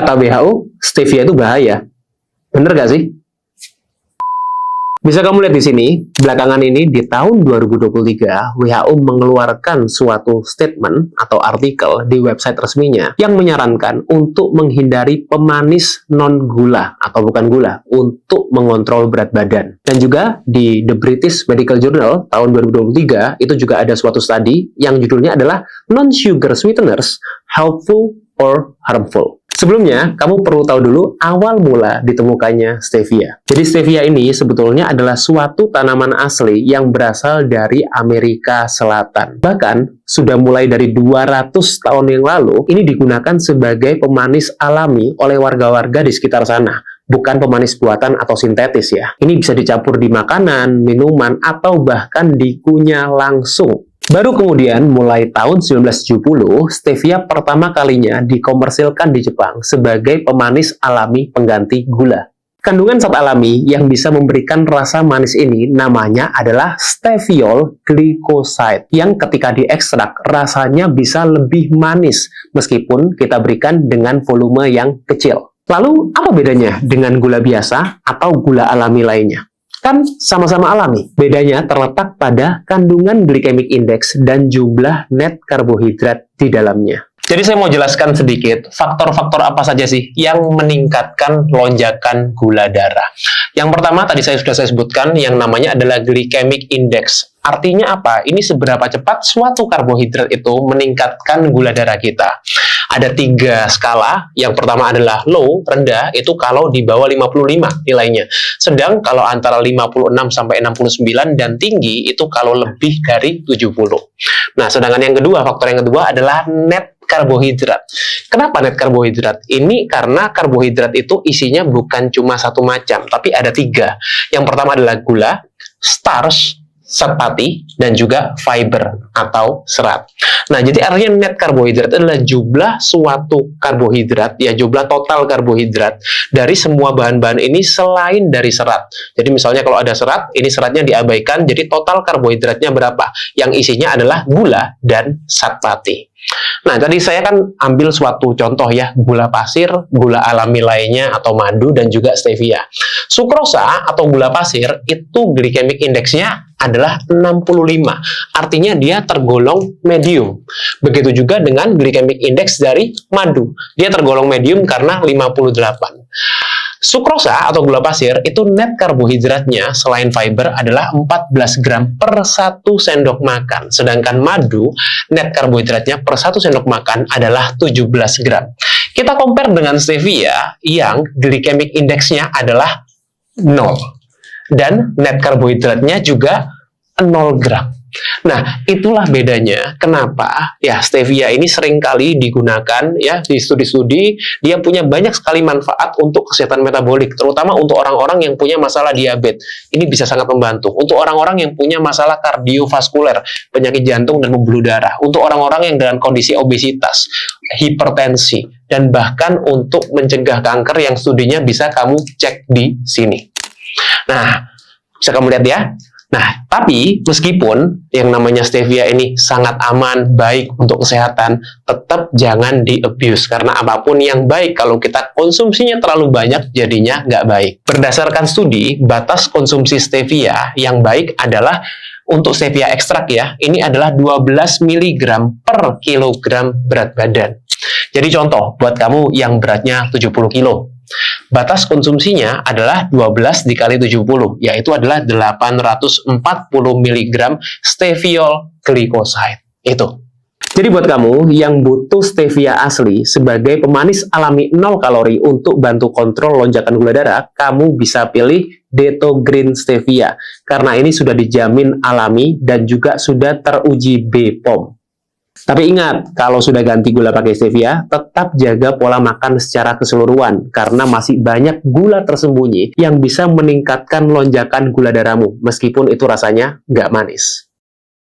kata WHO, stevia itu bahaya. Bener gak sih? Bisa kamu lihat di sini, belakangan ini di tahun 2023, WHO mengeluarkan suatu statement atau artikel di website resminya yang menyarankan untuk menghindari pemanis non-gula atau bukan gula untuk mengontrol berat badan. Dan juga di The British Medical Journal tahun 2023, itu juga ada suatu studi yang judulnya adalah Non-Sugar Sweeteners, Helpful or Harmful. Sebelumnya, kamu perlu tahu dulu awal mula ditemukannya stevia. Jadi stevia ini sebetulnya adalah suatu tanaman asli yang berasal dari Amerika Selatan. Bahkan, sudah mulai dari 200 tahun yang lalu, ini digunakan sebagai pemanis alami oleh warga-warga di sekitar sana. Bukan pemanis buatan atau sintetis ya. Ini bisa dicampur di makanan, minuman, atau bahkan dikunyah langsung. Baru kemudian, mulai tahun 1970, stevia pertama kalinya dikomersilkan di Jepang sebagai pemanis alami pengganti gula. Kandungan zat alami yang bisa memberikan rasa manis ini namanya adalah steviol glycoside, yang ketika diekstrak rasanya bisa lebih manis meskipun kita berikan dengan volume yang kecil. Lalu, apa bedanya dengan gula biasa atau gula alami lainnya? Kan sama-sama alami. Bedanya terletak pada kandungan glycemic index dan jumlah net karbohidrat di dalamnya. Jadi saya mau jelaskan sedikit faktor-faktor apa saja sih yang meningkatkan lonjakan gula darah. Yang pertama tadi sudah saya sebutkan yang namanya adalah glycemic index. Artinya apa? Ini seberapa cepat suatu karbohidrat itu meningkatkan gula darah kita. Ada 3 skala. Yang pertama adalah low, rendah, itu kalau di bawah 55 nilainya. Sedang kalau antara 56 sampai 69 dan tinggi itu kalau lebih dari 70. Nah, sedangkan yang kedua, faktor yang kedua adalah net karbohidrat. Kenapa net karbohidrat? Ini karena karbohidrat itu isinya bukan cuma satu macam, tapi ada 3. Yang pertama adalah gula, starch, zat pati, dan juga fiber atau serat. Nah, jadi artinya net karbohidrat adalah jumlah suatu karbohidrat, ya jumlah total karbohidrat dari semua bahan-bahan ini selain dari serat. Jadi misalnya kalau ada serat, ini seratnya diabaikan, jadi total karbohidratnya berapa? Yang isinya adalah gula dan zat pati. Nah, tadi saya kan ambil suatu contoh ya, gula pasir, gula alami lainnya atau madu, dan juga stevia. Sukrosa atau gula pasir itu glycemic indeksnya adalah 65. Artinya dia tergolong medium. Begitu juga dengan glycemic index dari madu. Dia tergolong medium karena 58. Sukrosa atau gula pasir itu net karbohidratnya selain fiber adalah 14 gram per 1 sendok makan. Sedangkan madu net karbohidratnya per 1 sendok makan adalah 17 gram. Kita compare dengan stevia yang glycemic indeksnya adalah 0. Dan net karbohidratnya juga 0 gram. Nah, itulah bedanya kenapa ya stevia ini seringkali digunakan ya di studi-studi. Dia punya banyak sekali manfaat untuk kesehatan metabolik, terutama untuk orang-orang yang punya masalah diabetes. Ini bisa sangat membantu. Untuk orang-orang yang punya masalah kardiovaskuler, penyakit jantung dan pembuluh darah. Untuk orang-orang yang dengan kondisi obesitas, hipertensi, dan bahkan untuk mencegah kanker yang studinya bisa kamu cek di sini. Nah, bisa kamu lihat ya. Nah, tapi meskipun yang namanya stevia ini sangat aman, baik untuk kesehatan, tetap jangan di-abuse. Karena apapun yang baik, kalau kita konsumsinya terlalu banyak, jadinya nggak baik. Berdasarkan studi, batas konsumsi stevia yang baik adalah untuk stevia ekstrak ya, ini adalah 12 mg per kilogram berat badan. Jadi contoh, buat kamu yang beratnya 70 kilo, batas konsumsinya adalah 12 dikali 70, yaitu adalah 840 mg steviol glycoside. Itu. Jadi buat kamu yang butuh stevia asli sebagai pemanis alami 0 kalori untuk bantu kontrol lonjakan gula darah, kamu bisa pilih Deto Green Stevia. Karena ini sudah dijamin alami dan juga sudah teruji BPOM. Tapi ingat, kalau sudah ganti gula pakai stevia, tetap jaga pola makan secara keseluruhan, karena masih banyak gula tersembunyi yang bisa meningkatkan lonjakan gula darahmu, meskipun itu rasanya nggak manis.